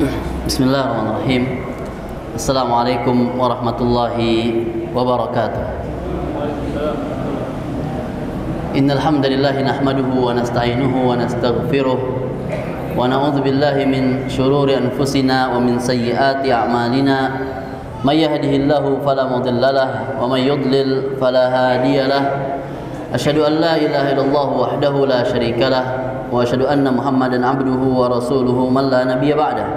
Bismillahirrahmanirrahim. Assalamualaikum warahmatullahi wabarakatuh. Innal hamdalillah nahmaduhu wa nasta'inuhu wa nastaghfiruh wa na'udzu billahi min shururi anfusina wa min sayyiati a'malina. May yahdihillahu fala mudilla lahu wa may yudlil fala hadiya lahu. Asyhadu an la ilaha illallah wahdahu la syarika lahu wa asyhadu anna Muhammadan abduhu wa rasuluhu man la nabiyya ba'dah.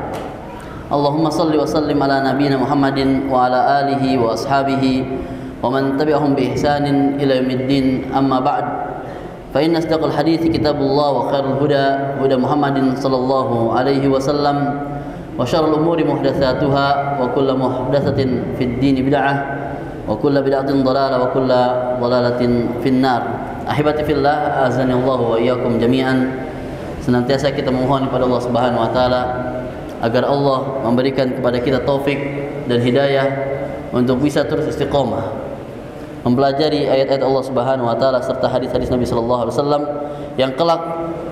Allahumma salli wa sallim ala nabiyyina Muhammadin wa ala alihi wa ashabihi wa man tabi'ahum bi ihsanin ila yaumiddin, amma ba'd. Fa inna asdaqal hadithi kitabullah wa khairul huda huda Muhammadin sallallahu alaihi wasallam wa syarrul umuri muhdatsatuha wa kullu muhdatsatin fid din bid'ah wa kullu bid'atin dhalalah wa kullu dhalalatin finnar. Ahibati fillah, azani Allah wa iyyakum jami'an. Senantiasa kita memohon kepada Allah Subhanahu wa taala agar Allah memberikan kepada kita taufik dan hidayah untuk bisa terus istiqomah mempelajari ayat-ayat Allah Subhanahu wa taala serta hadis-hadis Nabi sallallahu alaihi wasallam yang kelak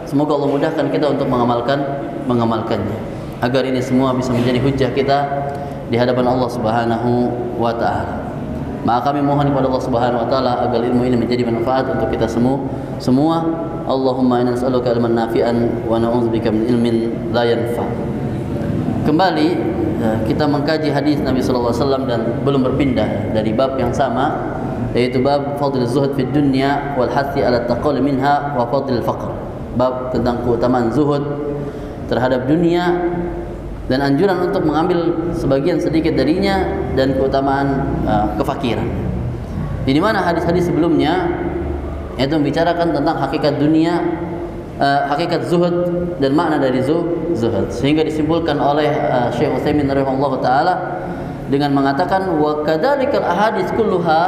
semoga Allah mudahkan kita untuk mengamalkannya agar ini semua bisa menjadi hujjah kita di hadapan Allah Subhanahu wa taala. Maka kami mohon kepada Allah Subhanahu wa taala agar ilmu ini menjadi manfaat untuk kita semua. Allahumma inna nas'aluka ilman nafi'an wa na'udzubika min ilmin la yanfa'. Kembali kita mengkaji hadis Nabi sallallahu alaihi wasallam dan belum berpindah dari bab yang sama, yaitu bab fadl zuhud fid dunya wal hathi ala taqall minha wa fadl faqr. Bab tentang keutamaan zuhud terhadap dunia dan anjuran untuk mengambil sebagian sedikit darinya dan keutamaan kefakiran. Di mana hadis-hadis sebelumnya itu membicarakan tentang hakikat dunia, hakikat zuhud dan makna dari zuhud, sehingga disimpulkan oleh Syekh Utsaimin rahimahullah taala dengan mengatakan wa kadzalikal ahadits kulluha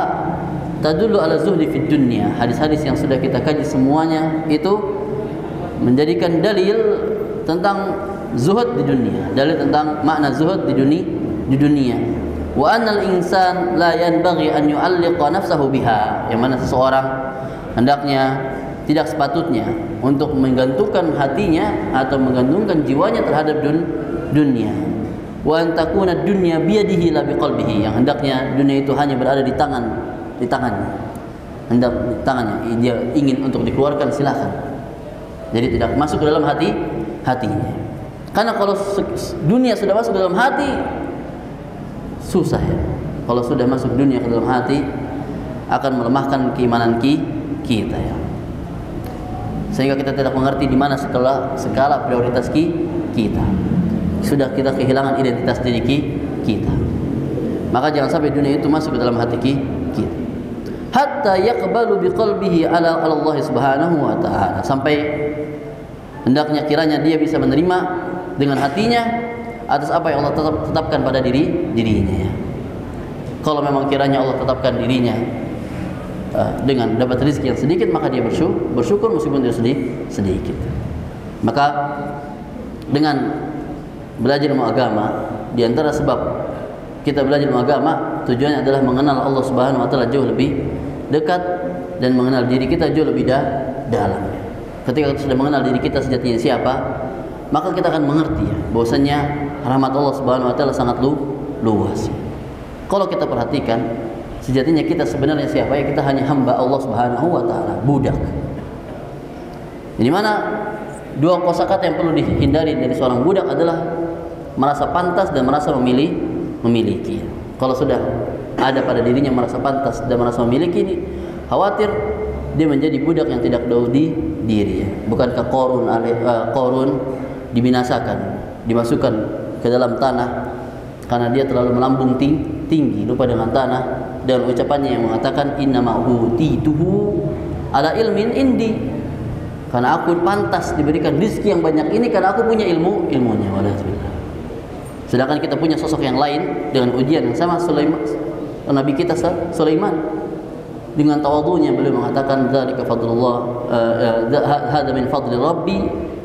tadullu ala zuhdi fid dunya. Hadis-hadis yang sudah kita kaji semuanya itu menjadikan dalil tentang zuhud di dunia, dalil tentang makna zuhud di dunia. Wa annal insan la yanbaghi an yu'alliqa nafsahu biha, yang mana seseorang hendaknya tidak sepatutnya untuk menggantungkan hatinya atau menggantungkan jiwanya terhadap dunia. Wa an takuna dunya biyadihi la biqalbihi, yang hendaknya dunia itu hanya berada di tangannya. Hendak di tangannya, dia ingin untuk dikeluarkan silakan. Jadi tidak masuk ke dalam hatinya. Karena kalau dunia sudah masuk ke dalam hati, susah ya. Kalau sudah masuk dunia ke dalam hati, akan melemahkan keimanan kita ya. Sehingga kita tidak mengerti di mana skala prioritas kita. Sudah kita kehilangan identitas diri kita. Maka jangan sampai dunia itu masuk ke dalam hati kita. Hatta yaqbalu biqalbihi ala Allah Subhanahu wa taala, sampai hendaknya kiranya dia bisa menerima dengan hatinya atas apa yang Allah tetapkan pada dirinya ya. Kalau memang kiranya Allah tetapkan dirinya dengan dapat rezeki yang sedikit, maka dia bersyukur meskipun dia sedikit. Maka dengan belajar ilmu agama, di antara sebab kita belajar ilmu agama tujuannya adalah mengenal Allah Subhanahu wa taala jauh lebih dekat dan mengenal diri kita jauh lebih dalam. Ketika kita sudah mengenal diri kita sejatinya siapa, maka kita akan mengerti ya, bahwasanya rahmat Allah Subhanahu wa taala sangat luas. Kalau kita perhatikan sejatinya kita sebenarnya siapa ya, kita hanya hamba Allah Subhanahu wa taala, budak. Di mana dua kosakata yang perlu dihindari dari seorang budak adalah merasa pantas dan merasa memiliki. Kalau sudah ada pada dirinya merasa pantas dan merasa memiliki, ini khawatir dia menjadi budak yang tidak tahu diri ya. Bukankah Qarun dibinasakan, dimasukkan ke dalam tanah karena dia terlalu melambung tinggi lupa dengan tanah, dan ucapannya yang mengatakan innama utituhu ala ilmin indi, karena aku pantas diberikan rezeki yang banyak ini karena aku punya ilmunya. Sedangkan kita punya sosok yang lain dengan ujian yang sama, Nabi kita Sulaiman, dengan tawadhunya beliau mengatakan dzalika fadlullah, hadza min fadli rabbi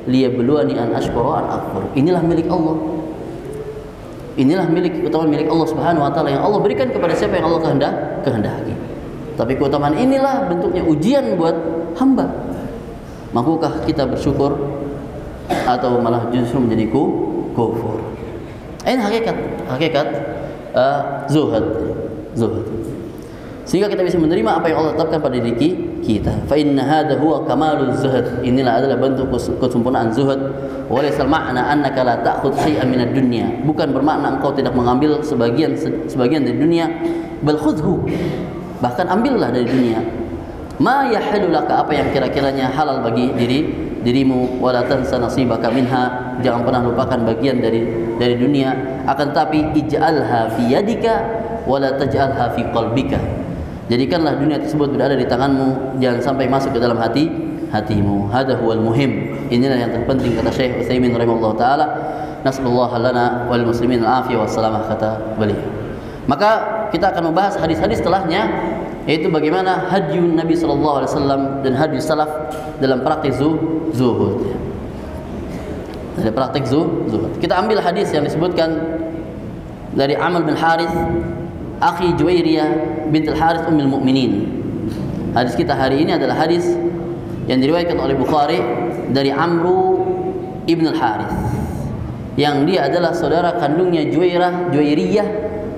liyabluwani an ashkura an akfur. Inilah milik Allah. Inilah keutamaan milik Allah Subhanahu wa taala yang Allah berikan kepada siapa yang Allah kehendaki. Tapi keutamaan inilah bentuknya ujian buat hamba. Mampukah kita bersyukur atau malah justru menjadi kufur? Ini hakikat zuhud. Sehingga kita bisa menerima apa yang Allah tetapkan pada diri kita. Fa inna hadha huwa kamalul zuhud. Inilah adalah bentuk kesempurnaan zuhud. Wa laysa al-ma'na annaka la ta'khudh shay'an minad dunya. Bukan bermakna engkau tidak mengambil sebagian dari dunia, bal khudhu. Bahkan ambillah dari dunia. Ma yahilu laka, apa yang kira-kiranya halal bagi dirimu, wala tansa nasibaka minha, jangan pernah lupakan bagian dari dunia. Akan tapi ij'alha fi yadika wala taj'alha fi qalbika. Jadikanlah dunia tersebut berada di tanganmu, jangan sampai masuk ke dalam hatimu. Hada huwal muhim. Inilah yang terpenting, kata Syekh Utsaimin rahimahullah taala. Nasallallahu lana wal muslimin al-afiyah wassalamah, kata beliau. Maka kita akan membahas hadis-hadis setelahnya, yaitu bagaimana hadyun Nabi sallallahu alaihi wasallam dan hadis salaf dalam praktik zuhud. Dari praktik zuhud. Kita ambil hadis yang disebutkan dari Amr bin Harith, akhi Juwairiyah bint al-Harith ummul mukminin. Hadis kita hari ini adalah hadis yang diriwayatkan oleh Bukhari dari Amru ibn al-Harith, yang dia adalah saudara kandungnya Juwairiyah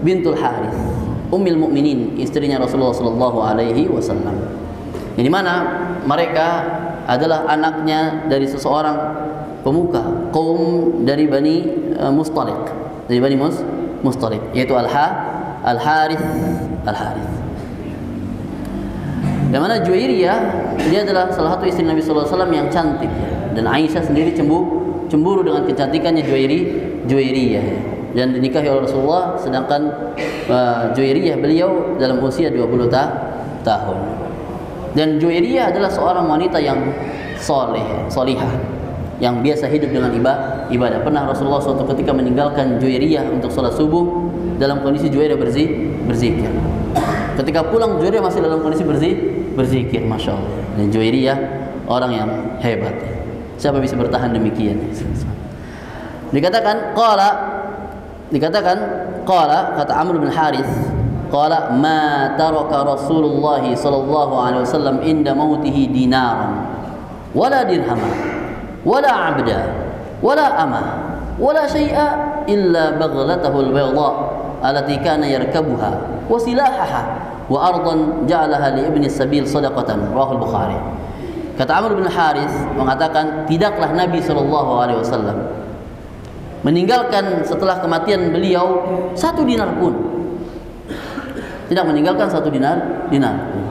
bintul Harith ummul mukminin, istrinya Rasulullah sallallahu alaihi wasallam. Yang dimana mereka adalah anaknya dari seseorang pemuka kaum dari Bani Mustaliq, yaitu Al-Harith. Yang mana Juwairiyah, dia adalah salah satu istri Nabi sallallahu alaihi wasallam yang cantik, dan Aisyah sendiri cemburu dengan kecantikannya Juwairiyah, dan dinikahi oleh Rasulullah, sedangkan Juwairiyah beliau dalam usia 20 tahun. Dan Juwairiyah adalah seorang wanita yang solihah, yang biasa hidup dengan ibadah. Pernah Rasulullah suatu ketika meninggalkan Juwairiyah untuk sholat subuh dalam kondisi Juwairiyah berzikir. Ketika pulang Juwairiyah masih dalam kondisi berzikir, masya Allah. Dan Juwairiyah orang yang hebat. Siapa bisa bertahan demikian? Dikatakan kata Amr bin Harith, qala ma taraka Rasulullah sallallahu alaihi wasallam inda mautihi dinaran wala dirhama wala abda wala amah wala syai'a illa baghlatahu al-bayda allati kana yarkabuha wa silahaha wa ardan ja'alaha li ibni sabil sadaqatan, rawahu al-Bukhari. Kata Amr bin Harith mengatakan, tidaklah Nabi sallallahu alaihi wasallam meninggalkan setelah kematian beliau 1 dinar pun. Tidak meninggalkan 1 dinar pun.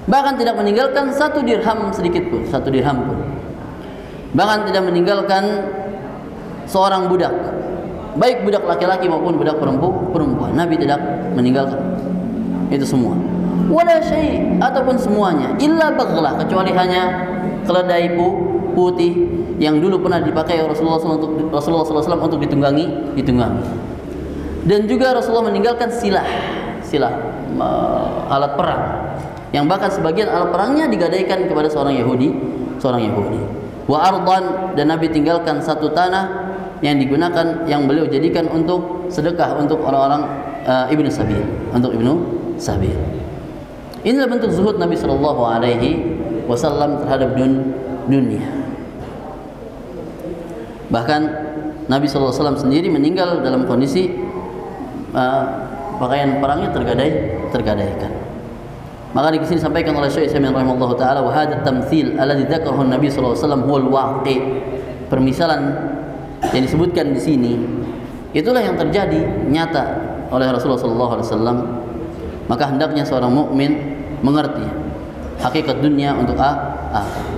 Bahkan tidak meninggalkan 1 dirham sedikit pun, 1 dirham pun. Bahkan tidak meninggalkan seorang budak, baik budak laki-laki maupun budak perempuan. Nabi tidak meninggalkan itu semua. Wala syai', ataupun semuanya, illa baghlah, kecuali hanya keledai putih yang dulu pernah dipakai Rasulullah SAW untuk ditunggangi. Dan juga Rasulullah meninggalkan silah alat perang, yang bahkan sebagian alat perangnya digadaikan kepada seorang Yahudi. Wa ardan, dan Nabi tinggalkan 1 tanah yang digunakan, yang beliau jadikan untuk sedekah untuk orang-orang ibnu sabil. Inilah bentuk zuhud Nabi sallallahu alaihi wasallam terhadap dunia. Bahkan Nabi sallallahu alaihi wasallam sendiri meninggal dalam kondisi pakaian perangnya tergadaikan. Maka di sini disampaikan oleh Syekh Utsaimin rahimahullahu taala, wa hadha tamtsil alladzi dzakarahu Nabi sallallahu alaihi wasallam huwal waqi'. Permisalan yang disebutkan di sini itulah yang terjadi nyata oleh Rasulullah sallallahu alaihi wasallam. Maka hendaknya seorang mukmin mengerti hakikat dunia untuk akhirat.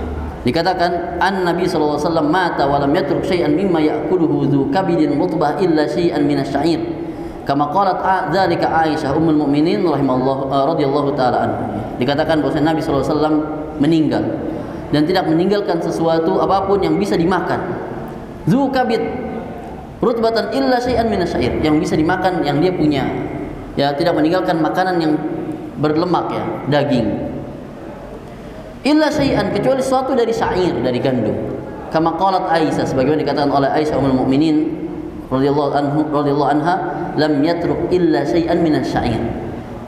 Dikatakan Nabi sallallahu alaihi wasallam mata wa lam yatruk syai'an mimma ya'kuluhu dzu kabidin mutbah illa syai'an min asy-sya'ir. Kama qalat dzalika Aisyah ummul mukminin radhiyallahu taala anha. Dikatakan bahwa Nabi sallallahu alaihi wasallam meninggal dan tidak meninggalkan sesuatu apapun yang bisa dimakan. Dzu kabid rutbatan illa syai'an min asy-sya'ir, yang bisa dimakan, yang dia punya. Ya, tidak meninggalkan makanan yang berlemak, ya, daging. Illa syai'an, kecuali sesuatu dari syair, dari gandum. Kama qalat Aisyah, sebagaimana dikatakan oleh Aisyah ummul mukminin radhiyallahu anha, lam yatruk illa syai'an min asy-syair.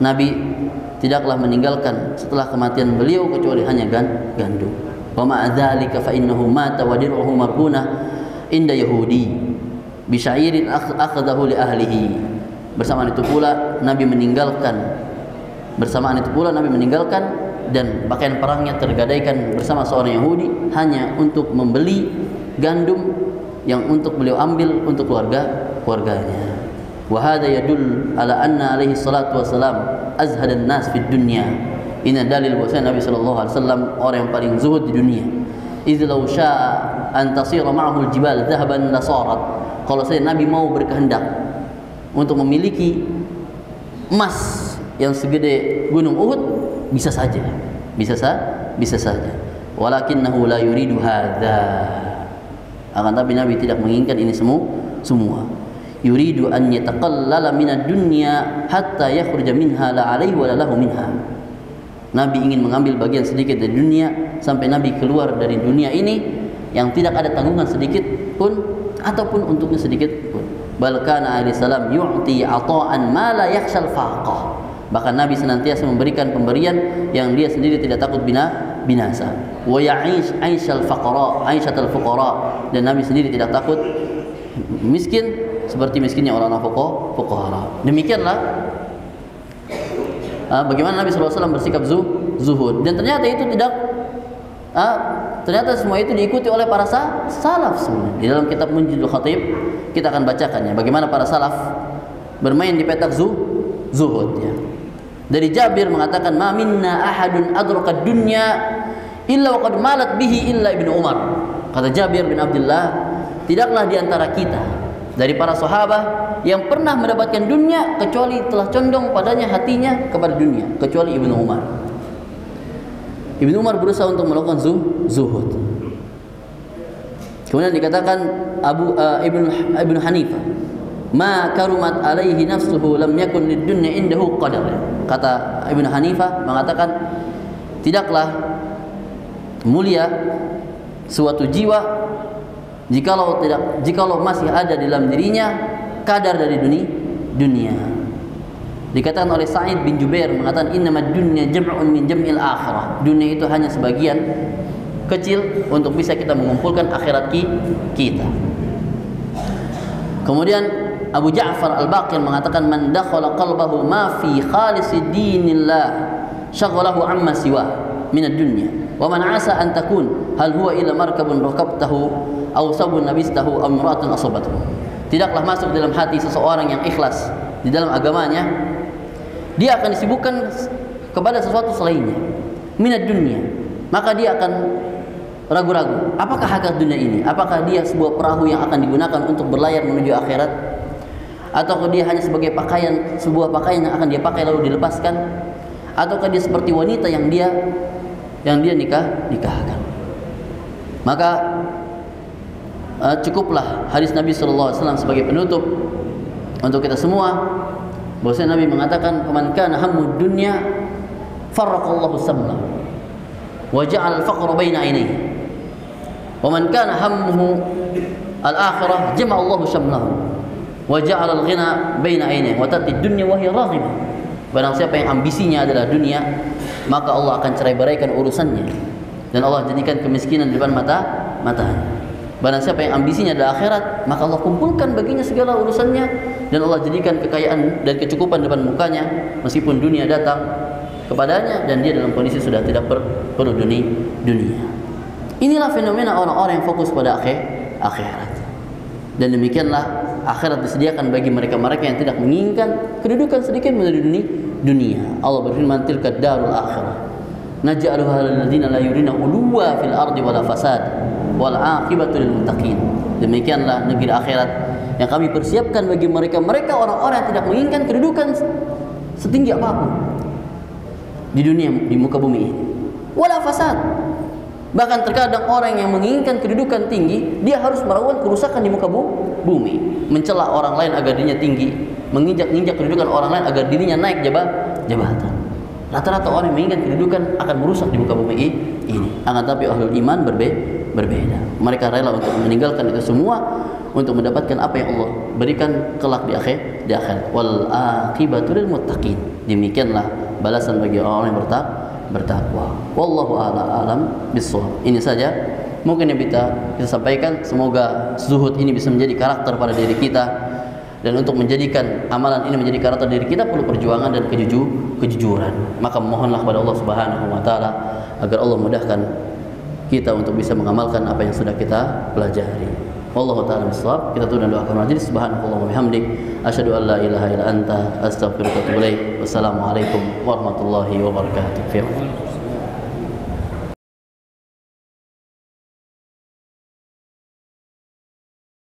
Nabi tidaklah meninggalkan setelah kematian beliau kecuali hanya gandum. Wa ma dzalika fa innahu mata wa dir'uhu marhunah inda Yahudi. bisyairin akhadahu li ahlihi. Bersamaan itu pula Nabi meninggalkan dan pakaian perangnya tergadaikan bersama seorang Yahudi hanya untuk membeli gandum yang untuk beliau ambil untuk keluarganya. Wa hadha yadul ala anna alaihi salatu wassalam azhadan nas fid dunya. Ini dalil bahwa Nabi sallallahu alaihi wasallam orang yang paling zuhud di dunia. Idz law syaa an tasira ma'ahu al-jibal dhahaban lasarat. Kalau saya Nabi mau berkehendak untuk memiliki emas yang segede gunung Uhud, bisa saja. Walakinnahu la yuridu hadza. Akan tapi Nabi tidak menginginkan ini semua. Yuridu an yataqallala minad dunya hatta yakhruja minha la alaihi wa la lahu minha. Nabi ingin mengambil bagian sedikit dari dunia sampai Nabi keluar dari dunia ini yang tidak ada tanggungan sedikit pun ataupun untuknya sedikit pun. Bal kana alaihi salam yu'ti ata'an ma la yakhshal faqah. Bahkan Nabi senantiasa memberikan pemberian yang dia sendiri tidak takut binasa. Wa ya'ish aishal fuqara, dan Nabi sendiri tidak takut miskin seperti miskinnya orang-orang fuqara. Demikianlah bagaimana Nabi SAW bersikap zuhud, dan ternyata itu ternyata semua itu diikuti oleh para salaf sebenarnya. Di dalam kitab Munjidul Khatib kita akan bacakannya bagaimana para salaf bermain di petak zuhud ya. Dari Jabir mengatakan, ma minna ahadun adraka dunya illa waqad malat bihi illa Ibnu Umar. Kata Jabir bin Abdullah, tidaklah di antara kita dari para sahabat yang pernah mendapatkan dunia kecuali telah condong padanya hatinya kepada dunia, kecuali Ibnu Umar. Ibnu Umar berusaha untuk melakukan zuhud. Kemudian dikatakan Ibnu Hanifah, ma karumat alaihi nafsuhu lam yakun lid dunya indahu qadar. Kata Ibnu Hanifah mengatakan, tidaklah mulia suatu jiwa jikalau masih ada dalam dirinya kadar dari dunia. Dikatakan oleh Sa'id bin Jubair mengatakan, innamad dunya jam'un min jam'il akhirah. Dunia itu hanya sebagian kecil untuk bisa kita mengumpulkan akhirat kita. Kemudian Abu Ja'far Al-Baqir mengatakan, man dakhala qalbahu ma fi khalisi dinillah syaghalahu amma siwa min ad-dunya wa man asa an takun hal huwa illa markabun rakabtahu aw sabun nabistahu aw imra'atun asabathu. Tidaklah masuk dalam hati seseorang yang ikhlas di dalam agamanya, dia akan disibukkan kepada sesuatu selainnya minad dunya, maka dia akan ragu-ragu, apakah hakikat dunia ini? Apakah dia sebuah perahu yang akan digunakan untuk berlayar menuju akhirat? Ataukah dia hanya sebagai sebuah pakaian yang akan dia pakai lalu dilepaskan? Ataukah dia seperti wanita yang dia nikahkan? Maka cukuplah hadis Nabi sallallahu alaihi wasallam sebagai penutup untuk kita semua, bahwasanya Nabi mengatakan, "Man kana hammud dunya farraqallahu samlahu wa ja'ala al-faqra baina 'ainayhi wa man kana hammuhu al-akhirah jama'a Allahu shamlahu wa ja'ala al-ghina baina 'ainayhi wa tati dunya wa hiya raghibah." Barang siapa yang ambisinya adalah dunia, maka Allah akan cerai-beraikan urusannya dan Allah jadikan kemiskinan di depan matanya. Barang siapa yang ambisinya adalah akhirat, maka Allah kumpulkan baginya segala urusannya dan Allah jadikan kekayaan dan kecukupan di depan mukanya meskipun dunia datang kepadanya dan dia dalam kondisi sudah tidak perlu dunia. Inilah fenomena orang-orang yang fokus pada akhirat. Dan demikianlah akhirat disediakan bagi mereka-mereka yang tidak menginginkan kedudukan sedikit dari dunia. Allah berfirman, tilka darul akhirah naj'aluha lil ladzina la yuriduna uluwa fil ardi wala fasad wal aqibatu lil muttaqin. Demikianlah negeri akhirat yang kami persiapkan bagi mereka orang-orang yang tidak menginginkan kedudukan setinggi apapun di dunia, di muka bumi ini. Wala fasad. Bahkan terkadang orang yang menginginkan kedudukan tinggi, dia harus melakukan kerusakan di muka bumi, mencela orang lain agar dirinya tinggi, menginjak-injak kedudukan orang lain agar dirinya naik jabatan. Rata-rata orang yang menginginkan kedudukan akan merusak di muka bumi ini. Akan tapi ahlul iman berbeda. Mereka rela untuk meninggalkan itu semua untuk mendapatkan apa yang Allah berikan kelak di akhirat. Wal aqibatu lil muttaqin. Demikianlah balasan bagi orang yang bertakwa. Wallahu a'lam bissawab. Ini saja mungkin yang kita sampaikan, semoga zuhud ini bisa menjadi karakter pada diri kita. Dan untuk menjadikan amalan ini menjadi karakter diri kita perlu perjuangan dan kejujuran. Maka mohonlah kepada Allah Subhanahu wa taala agar Allah mudahkan kita untuk bisa mengamalkan apa yang sudah kita pelajari. Wallahu taala bissawab. Kita tutup dan doakan majelis. Subhanakallahumma wa bihamdik, asyhadu an la ilaha illa anta, astaghfiruka wa atubu ilaik. Wassalamualaikum warahmatullahi wabarakatuh.